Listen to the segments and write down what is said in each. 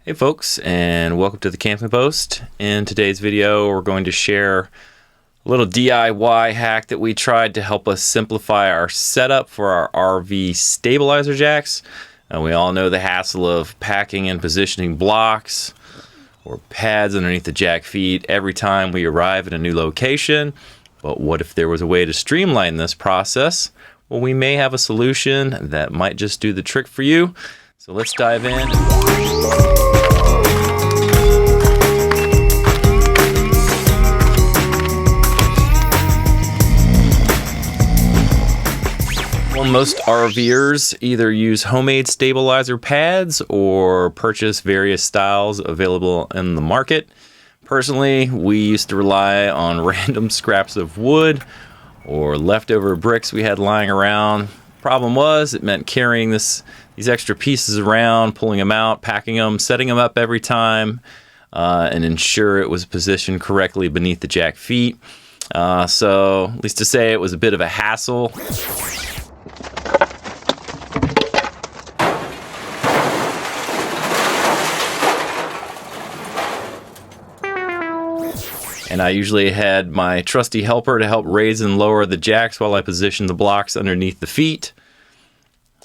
Hey folks, and welcome to the Camping Post. In today's video, we're going to share a little DIY hack that we tried to help us simplify our setup for our RV stabilizer jacks. We all know the hassle of packing and positioning blocks or pads underneath the jack feet every time we arrive at a new location. But what if there was a way to streamline this process? Well, we may have a solution that might just do the trick for you. So let's dive in. Well, most RVers either use homemade stabilizer pads or purchase various styles available in the market. Personally, we used to rely on random scraps of wood or leftover bricks we had lying around. Problem was, it meant carrying these extra pieces around, pulling them out, packing them, setting them up every time, and ensure it was positioned correctly beneath the jack feet. So, at least to say, it was a bit of a hassle. And I usually had my trusty helper to help raise and lower the jacks while I positioned the blocks underneath the feet.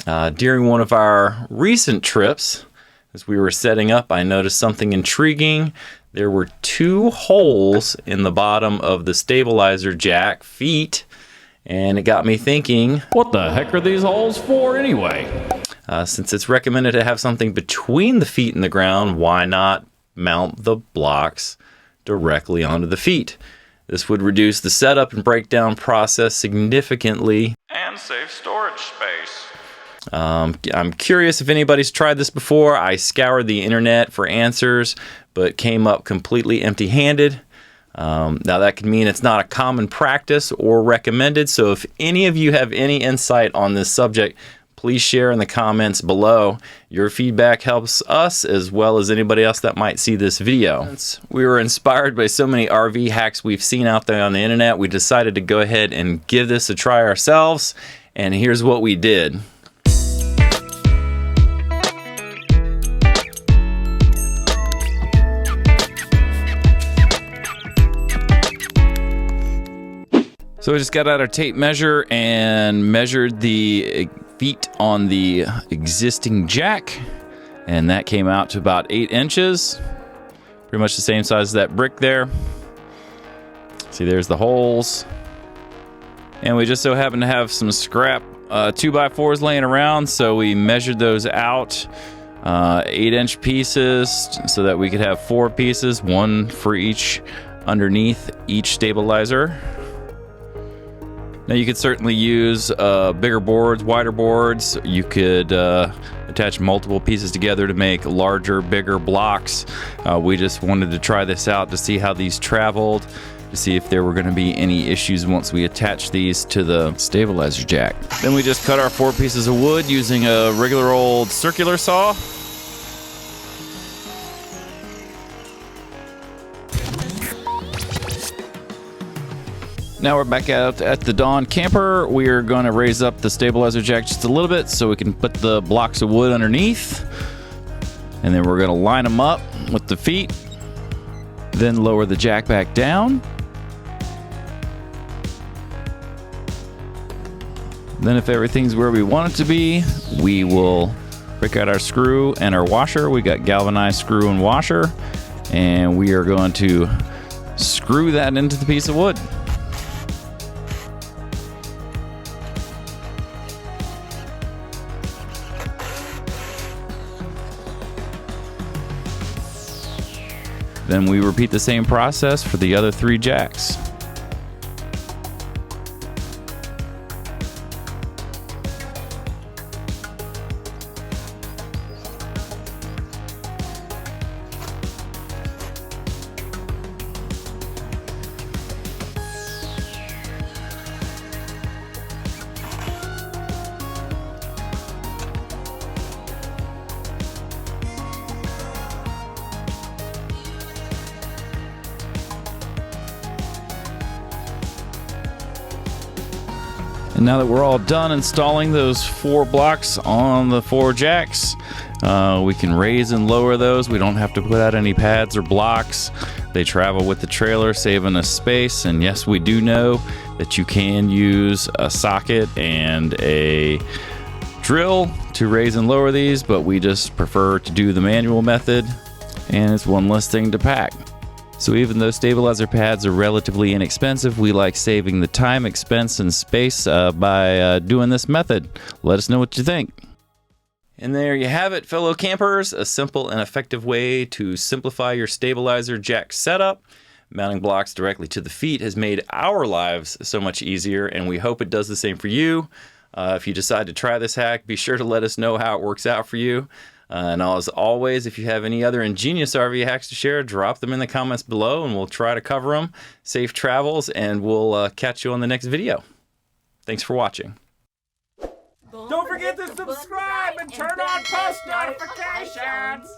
During one of our recent trips, as we were setting up, I noticed something intriguing. There were two holes in the bottom of the stabilizer jack feet, and it got me thinking, what the heck are these holes for anyway? Since it's recommended to have something between the feet and the ground, why not mount the blocks directly onto the feet? This would reduce the setup and breakdown process significantly And save storage space. I'm curious if anybody's tried this before. I scoured the internet for answers, but came up completely empty-handed. Now that could mean it's not a common practice or recommended, so if any of you have any insight on this subject, please share in the comments below. Your feedback helps us as well as anybody else that might see this video. Since we were inspired by so many RV hacks we've seen out there on the internet, we decided to go ahead and give this a try ourselves, and here's what we did. So we just got out our tape measure and measured the feet on the existing jack, and that came out to about 8 inches. Pretty much the same size as that brick there. See, there's the holes. And we just so happen to have some scrap 2x4s laying around, so we measured those out, 8-inch pieces, so that we could have 4 pieces, one for each underneath each stabilizer. Now you could certainly use bigger boards, wider boards. You could attach multiple pieces together to make larger, bigger blocks. We just wanted to try this out to see how these traveled, to see if there were going to be any issues once we attach these to the stabilizer jack. Then we just cut our 4 pieces of wood using a regular old circular saw. Now we're back out at the Dawn camper. We are going to raise up the stabilizer jack just a little bit so we can put the blocks of wood underneath. And then we're going to line them up with the feet. Then lower the jack back down. Then if everything's where we want it to be, we will break out our screw and our washer. We got galvanized screw and washer. And we are going to screw that into the piece of wood. Then we repeat the same process for the other 3 jacks. And now that we're all done installing those 4 blocks on the 4 jacks, we can raise and lower those. We don't have to put out any pads or blocks. They travel with the trailer, saving us space. And yes, we do know that you can use a socket and a drill to raise and lower these, but we just prefer to do the manual method, and it's one less thing to pack. So even though stabilizer pads are relatively inexpensive, we like saving the time, expense, and space by doing this method. Let us know what you think. And there you have it, fellow campers, a simple and effective way to simplify your stabilizer jack setup. Mounting blocks directly to the feet has made our lives so much easier, and we hope it does the same for you. If you decide to try this hack, be sure to let us know how it works out for you. And as always, if you have any other ingenious RV hacks to share, drop them in the comments below and we'll try to cover them. Safe travels, and we'll catch you on the next video. Thanks for watching. Don't forget to subscribe and turn on post notifications!